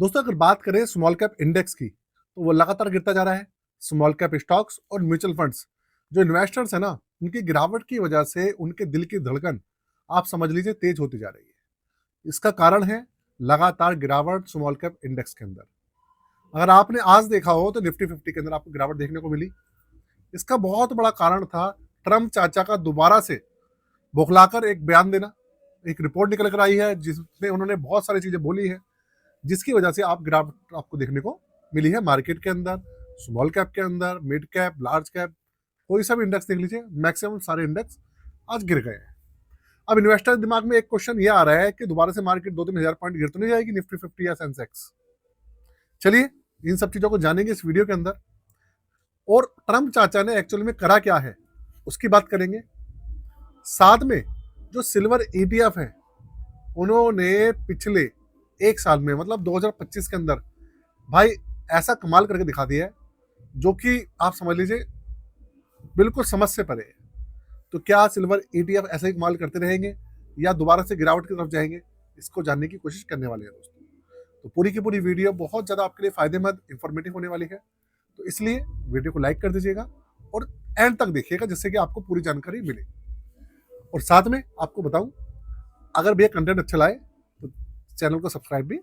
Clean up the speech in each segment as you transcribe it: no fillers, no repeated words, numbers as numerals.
दोस्तों अगर बात करें स्मॉल कैप इंडेक्स की तो वो लगातार गिरता जा रहा है। स्मॉल कैप स्टॉक्स और म्यूचुअल फंड्स जो इन्वेस्टर्स है ना, उनकी गिरावट की वजह से उनके दिल की धड़कन आप समझ लीजिए तेज होती जा रही है। इसका कारण है लगातार गिरावट स्मॉल कैप इंडेक्स के अंदर। अगर आपने आज देखा हो तो निफ्टी 50 के अंदर आपको गिरावट देखने को मिली। इसका बहुत बड़ा कारण था ट्रम्प चाचा का दोबारा से बौखलाकर एक बयान देना। एक रिपोर्ट निकल कर आई है जिसमें उन्होंने बहुत सारी चीजें बोली है, जिसकी वजह से आप गिरावट आपको देखने को मिली है मार्केट के अंदर, स्मॉल कैप के अंदर, मिड कैप, लार्ज कैप, कोई सा भी इंडेक्स देख लीजिए, मैक्सिमम सारे इंडेक्स आज गिर गए हैं। अब इन्वेस्टर दिमाग में एक क्वेश्चन ये आ रहा है कि दोबारा से मार्केट 2-3 हजार पॉइंट गिर तो नहीं जाएगी निफ्टी 50 या सेंसेक्स। चलिए इन सब चीजों को जानेंगे इस वीडियो के अंदर, और ट्रम्प चाचा ने एक्चुअली में करा क्या है उसकी बात करेंगे। साथ में जो सिल्वर ईटीएफ है, उन्होंने पिछले एक साल में मतलब 2025 के अंदर भाई ऐसा कमाल करके दिखा दिया है जो कि आप समझ लीजिए बिल्कुल समझ से परे है। तो क्या सिल्वर ईटीएफ ऐसे ही कमाल करते रहेंगे या दोबारा से गिरावट की तरफ जाएंगे, इसको जानने की कोशिश करने वाले हैं दोस्तों। तो पूरी की पूरी वीडियो बहुत ज़्यादा आपके लिए फायदेमंद इंफॉर्मेटिव होने वाली है, तो इसलिए वीडियो को लाइक कर दीजिएगा और एंड तक देखिएगा जिससे कि आपको पूरी जानकारी मिले। और साथ में आपको बताऊं, अगर भैया कंटेंट अच्छा लाए तो चैनल को सब्सक्राइब भी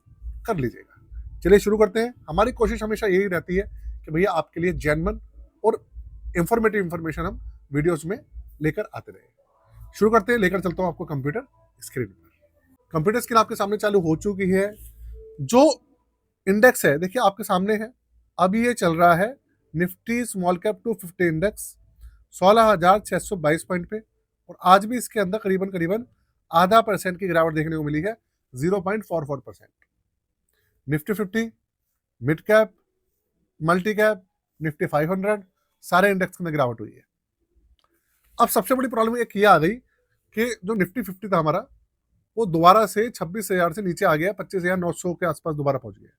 कर लीजिएगा। चलिए शुरू करते हैं। हमारी कोशिश हमेशा यही रहती है कि भैया आपके लिए जेन्युइन और इंफॉर्मेटिव इंफॉर्मेशन हम वीडियोस में लेकर आते रहे। शुरू करते हैं, लेकर चलता हूँ आपको कंप्यूटर स्क्रीन पर। कंप्यूटर स्क्रीन आपके सामने चालू हो चुकी है। जो इंडेक्स है देखिए आपके सामने है। अभी ये चल रहा है Nifty small cap 250 index 16,622 point पे, और आज भी इसके अंदर करीबन करीबन आधा % की गिरावट देखने को मिली है, 0.44%। Nifty 50, mid cap, multi cap, Nifty 500, सारे इंडेक्स में गिरावट हुई है। अब सबसे बड़ी प्रॉब्लम एक ये आ गई कि जो निफ्टी 50 था हमारा, वो दोबारा से 26,000 से नीचे आ गया, 25,900 के आसपास दोबारा पहुंच गया।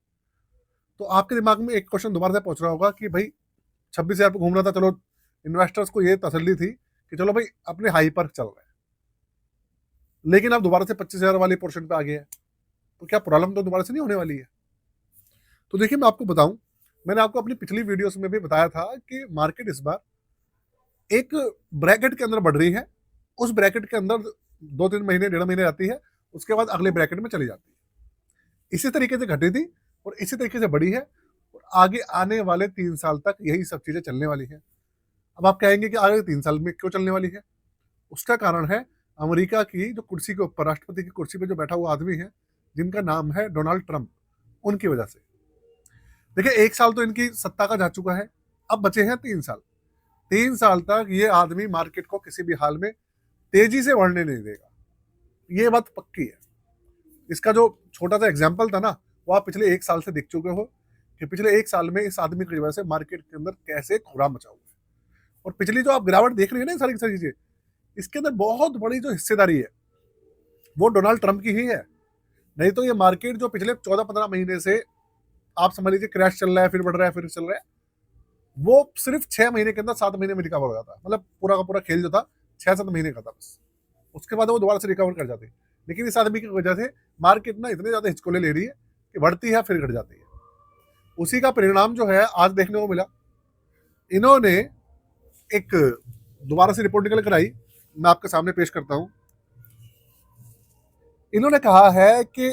तो आपके दिमाग में एक क्वेश्चन दोबारा से पहुंच रहा होगा कि भाई 26,000 पे घूम रहा था, चलो इन्वेस्टर्स को ये तसल्ली थी कि चलो भाई अपने हाई पर चल रहा है, लेकिन अब दोबारा से 25,000 वाले पोर्शन पे आ गया है, तो क्या प्रॉब्लम तो दोबारा से नहीं होने वाली है? तो देखिए मैं आपको बताऊं, मैंने आपको अपनी पिछली वीडियोस में भी बताया था कि मार्केट इस बार एक ब्रैकेट के अंदर बढ़ रही है। उस ब्रैकेट के अंदर 2-3 महीने 1.5 महीने रहती है, उसके बाद अगले ब्रैकेट में चली जाती है। इसी तरीके से घटी थी और इसी तरीके से बढ़ी है, और आगे आने वाले 3 साल तक यही सब चीजें चलने वाली है। अब आप कहेंगे कि आगे 3 साल में क्यों चलने वाली है? उसका कारण है अमेरिका की जो कुर्सी के ऊपर, राष्ट्रपति की कुर्सी पे जो बैठा हुआ आदमी है, जिनका नाम है डोनाल्ड ट्रंप, उनकी वजह से। देखिए 1 साल तो इनकी सत्ता का जा चुका है, अब बचे हैं 3 साल। 3 साल तक ये आदमी मार्केट को किसी भी हाल में तेजी से बढ़ने नहीं देगा, ये बात पक्की है। इसका जो छोटा सा एग्जाम्पल था ना, वो आप पिछले 1 साल से देख चुके हो कि पिछले 1 साल में इस आदमी की वजह से मार्केट के अंदर कैसे कोहराम मचा हुआ है। और पिछली जो आप गिरावट देख रहे हैं ना, सारी की सारी चीजें, इसके अंदर बहुत बड़ी जो हिस्सेदारी है वो डोनाल्ड ट्रंप की ही है। नहीं तो ये मार्केट जो पिछले 14-15 महीने से आप समझ लीजिए क्रैश चल रहा है, फिर बढ़ रहा है, फिर चल रहा है, वो सिर्फ 6 महीने के अंदर 7 महीने में रिकवर हो जाता है। मतलब पूरा का पूरा खेल जो था 6-7 महीने का था बस, उसके बाद वो दोबारा से रिकवर कर जाते हैं। लेकिन इस आदमी की वजह से मार्केट ना इतने ज्यादा हिचकोले ले रही है कि बढ़ती है फिर घट जाती है। उसी का परिणाम जो है आज देखने को मिला। इन्होंने एक दोबारा से रिपोर्ट निकल कर आई, मैं आपके सामने पेश करता हूं। इन्होंने कहा है कि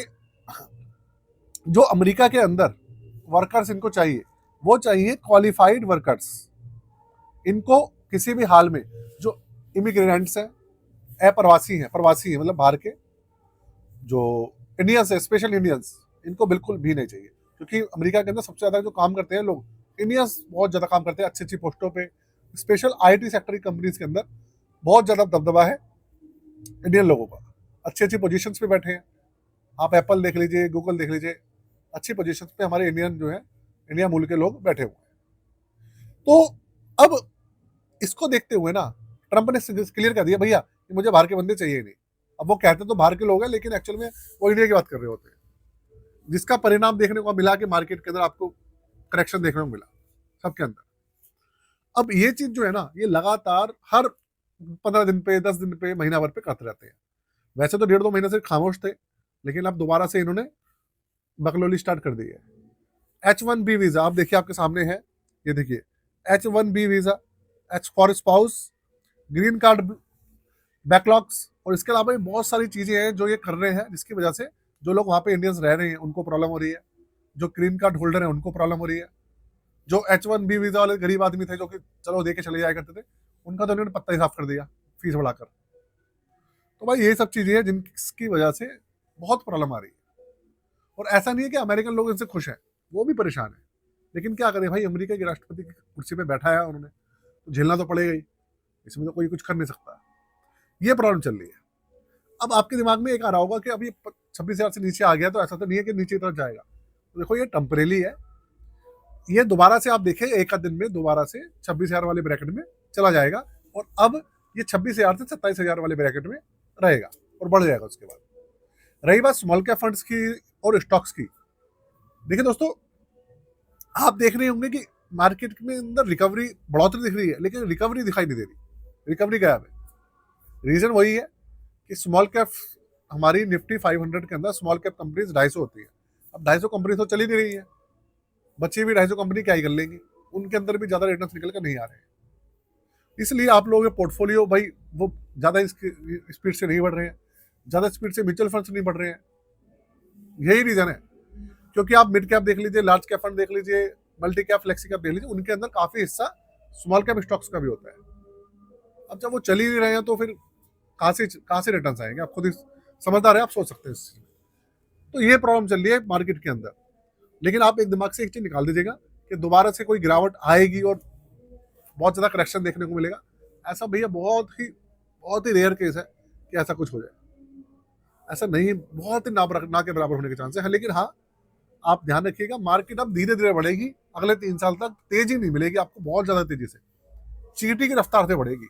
जो अमेरिका के अंदर वर्कर्स इनको चाहिए, वो चाहिए क्वालिफाइड वर्कर्स। इनको किसी भी हाल में जो इमिग्रेंट्स हैं, अप्रवासी हैं, प्रवासी हैं, मतलब बाहर के जो इंडियंस है, स्पेशल इंडियंस, इनको बिल्कुल भी नहीं चाहिए। क्योंकि अमेरिका के अंदर सबसे ज्यादा जो काम करते हैं लोग, इंडियंस बहुत ज्यादा काम करते हैं अच्छी अच्छी पोस्टों पे। स्पेशल आईटी सेक्टर की कंपनीज के अंदर बहुत ज्यादा दबदबा है इंडियन लोगों का, अच्छी अच्छी पोजीशंस पे बैठे हैं। आप एप्पल देख लीजिए, गूगल देख लीजिए, अच्छी पोजीशंस पे हमारे इंडियन जो है, इंडिया मूल के लोग बैठे हुए हैं। तो अब इसको देखते हुए ना ट्रंप ने क्लियर कर दिया, भैया मुझे बाहर के बंदे चाहिए नहीं। अब वो कहते तो बाहर के लोग हैं, लेकिन एक्चुअल में वो इंडिया की बात कर रहे होते हैं, जिसका परिणाम देखने को मिला कि मार्केट के अंदर आपको करेक्शन देखने को मिला सबके अंदर। अब ये चीज जो है ना, ये लगातार हर 15 दिन पे, 10 दिन पे, महीना भर पे करते रहते हैं। वैसे तो 1.5-2 महीने से खामोश थे, लेकिन अब दोबारा से इन्होंने बकलोली स्टार्ट कर दी है। H1B वीजा आप देखिए आपके सामने है, ये देखिए H1B visa, H for spouse, green card backlogs, और इसके अलावा भी बहुत सारी चीजें हैं जो ये कर रहे हैं, जिसकी वजह से जो लोग वहाँ पे इंडियंस रह रहे हैं उनको प्रॉब्लम हो रही है, जो ग्रीन कार्ड होल्डर है उनको प्रॉब्लम हो रही है, जो H1B वीजा वाले गरीब आदमी थे जो कि चलो दे के चले जाया करते थे, उनका तो उन्होंने पत्ता ही साफ कर दिया फीस बढ़ाकर। तो भाई ये सब चीजें हैं जिनकी वजह से बहुत प्रॉब्लम आ रही है। और ऐसा नहीं है कि अमेरिकन लोग इनसे खुश हैं, वो भी परेशान है, लेकिन क्या करें भाई, अमेरिका के राष्ट्रपति की कुर्सी पे बैठा है उन्होंने, तो झेलना तो पड़ेगा ही, इसमें तो कोई कुछ कर नहीं सकता। ये प्रॉब्लम चल रही है। अब आपके दिमाग में एक आ रहा होगा कि अब ये 26,000 से नीचे आ गया तो ऐसा तो नहीं है कि नीचे की तरफ जाएगा। तो देखो ये टेम्परेरी है, ये दोबारा से आप देखें एक आध दिन में दोबारा से 26,000 वाले ब्रैकेट में चला जाएगा, और अब ये 26,000 से 27,000 वाले ब्रैकेट में रहेगा और बढ़ जाएगा उसके बाद। रही बात स्मॉल कैप फंड्स की और स्टॉक्स की, देखिए दोस्तों आप देख रहे होंगे कि मार्केट में अंदर रिकवरी बढ़ोतरी दिख रही है, लेकिन रिकवरी दिखाई नहीं दे रही, रिकवरी गायब है। रीजन वही है कि स्मॉल कैप, हमारी निफ्टी 500 के अंदर स्मॉल कैप कंपनीज 250 होती है। अब 250 कंपनी तो चल ही नहीं रही है, बच्चे भी 250 कंपनी क्या ही कर लेंगी, उनके अंदर भी ज्यादा रिटर्न निकल कर नहीं आ रहे हैं। इसलिए आप लोगों के पोर्टफोलियो भाई वो ज्यादा स्पीड से नहीं बढ़ रहे हैं, ज्यादा स्पीड से म्यूचुअल फंड्स नहीं बढ़ रहे हैं, यही रीजन है। क्योंकि आप मिड कैप देख लीजिए, लार्ज कैप फंड देख लीजिए, मल्टी कैप, फ्लेक्सी कैप देख लीजिए, उनके अंदर काफी हिस्सा स्मॉल कैप स्टॉक्स का भी होता है। अब जब वो चल ही नहीं रहे हैं तो फिर कहाँ से रिटर्न आएंगे, आप खुद ही समझदार है, आप सोच सकते हैं इस चीज में। तो ये प्रॉब्लम चल रही है मार्केट के अंदर। लेकिन आप एक दिमाग से एक चीज निकाल दीजिएगा कि दोबारा से कोई गिरावट आएगी और बहुत ज्यादा करेक्शन देखने को मिलेगा, ऐसा भैया बहुत ही रेयर केस है कि ऐसा कुछ हो जाए। ऐसा नहीं, बहुत ही ना के बराबर होने के चांस है। लेकिन हाँ, आप ध्यान रखिएगा मार्केट अब धीरे धीरे बढ़ेगी, अगले 3 साल तक तेजी नहीं मिलेगी आपको बहुत ज्यादा तेजी से, चींटी की रफ्तार से बढ़ेगी।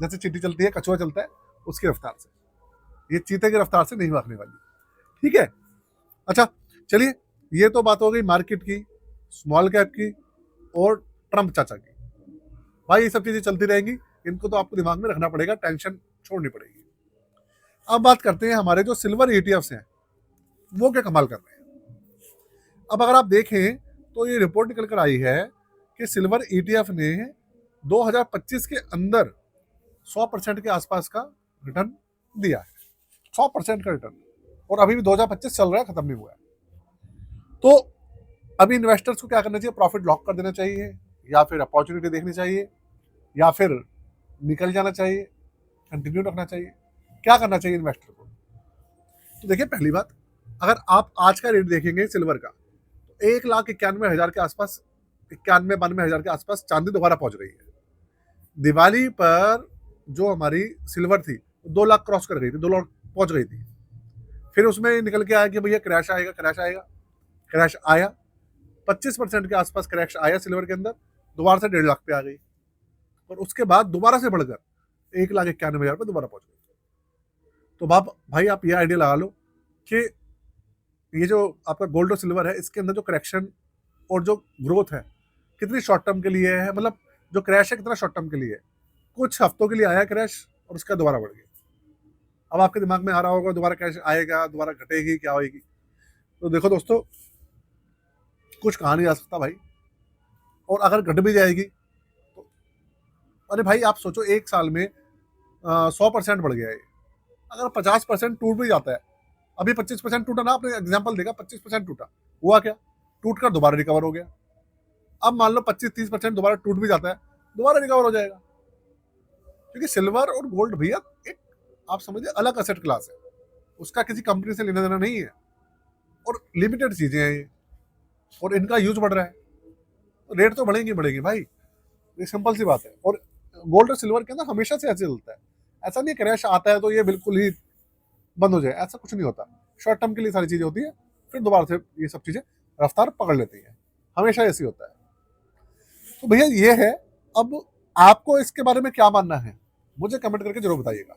जैसे चींटी चलती है, कछुआ चलता है, उसकी रफ्तार से, ये चीते की रफ्तार से नहीं भागने वाली। ठीक है, अच्छा चलिए, ये तो बात हो गई मार्केट की, स्मॉल कैप की और ट्रम्प चाचा की। भाई ये सब चीजें चलती रहेंगी, इनको तो आपको दिमाग में रखना पड़ेगा, टेंशन छोड़नी पड़ेगी। अब बात करते हैं हमारे जो सिल्वर ईटीएफ्स हैं, वो क्या कमाल कर रहे हैं। अब अगर आप देखें तो ये रिपोर्ट निकल कर आई है कि सिल्वर ईटीएफ ने 2025 के अंदर 100% के आसपास का रिटर्न दिया है, 100% का रिटर्न, और अभी भी 2025 चल रहा है, खत्म नहीं हुआ है। तो अभी इन्वेस्टर्स को क्या करना चाहिए, प्रॉफिट लॉक कर देना चाहिए, या फिर अपॉर्चुनिटी देखनी चाहिए, या फिर निकल जाना चाहिए, कंटिन्यू रखना चाहिए, क्या करना चाहिए इन्वेस्टर को। तो देखिए पहली बात, अगर आप आज का रेट देखेंगे सिल्वर का, तो 1,91,000 के आसपास, 91-92,000 के आसपास चांदी दोबारा पहुंच रही है। दिवाली पर जो हमारी सिल्वर थी 2 लाख क्रॉस कर गई थी, 2 लाख पहुंच गई थी। फिर उसमें निकल के आया कि भैया क्रैश आएगा, क्रैश आएगा, क्रैश आया, 25% के आसपास क्रैश आया सिल्वर के अंदर, दोबारा से 1.5 लाख पे आ गई, और उसके बाद दोबारा से बढ़कर 1,91,000 पे दोबारा पहुंच गई। तो भाई आप ये आइडिया लगा लो कि ये जो आपका गोल्ड और सिल्वर है, इसके अंदर जो करेक्शन और जो ग्रोथ है कितनी शॉर्ट टर्म के लिए है, मतलब जो क्रैश है कितना शॉर्ट टर्म के लिए है। कुछ हफ्तों के लिए आया क्रैश और उसका दोबारा बढ़ गया। अब आपके दिमाग में आ रहा होगा दोबारा क्रैश आएगा, दोबारा घटेगी, क्या होगी। तो देखो दोस्तों, कुछ कहा नहीं जा सकता भाई, और अगर घट भी जाएगी तो अरे भाई आप सोचो, एक साल में 100% बढ़ गया है, अगर 50% टूट भी जाता है, अभी 25% टूटा ना, आपने एग्जांपल देखा, 25% टूटा, हुआ क्या, टूट कर दोबारा रिकवर हो गया। अब मान लो 25-30% दोबारा टूट भी जाता है, दोबारा रिकवर हो जाएगा। क्योंकि सिल्वर और गोल्ड भैया एक आप समझिए अलग एसेट क्लास है, उसका किसी कंपनी से लेना देना नहीं है, और लिमिटेड चीजें हैं ये, और इनका यूज बढ़ रहा है, रेट तो बढ़ेंगी भाई, ये सिंपल सी बात है। और गोल्ड और सिल्वर के अंदर हमेशा से ऐसे चलता है, ऐसा नहीं क्रैश आता है तो ये बिल्कुल ही बंद हो जाए, ऐसा कुछ नहीं होता। शॉर्ट टर्म के लिए सारी चीजें होती है, फिर दोबारा से ये सब चीजें रफ्तार पकड़ लेती है, हमेशा ऐसे होता है। तो भैया ये है, अब आपको इसके बारे में क्या मानना है मुझे कमेंट करके जरूर बताइएगा।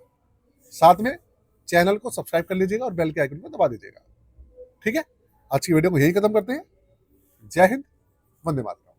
साथ में चैनल को सब्सक्राइब कर लीजिएगा और बेल के आइकन को दबा दीजिएगा। ठीक है, आज की वीडियो को यही खत्म करते हैं। जय हिंद, वंदे मातरम।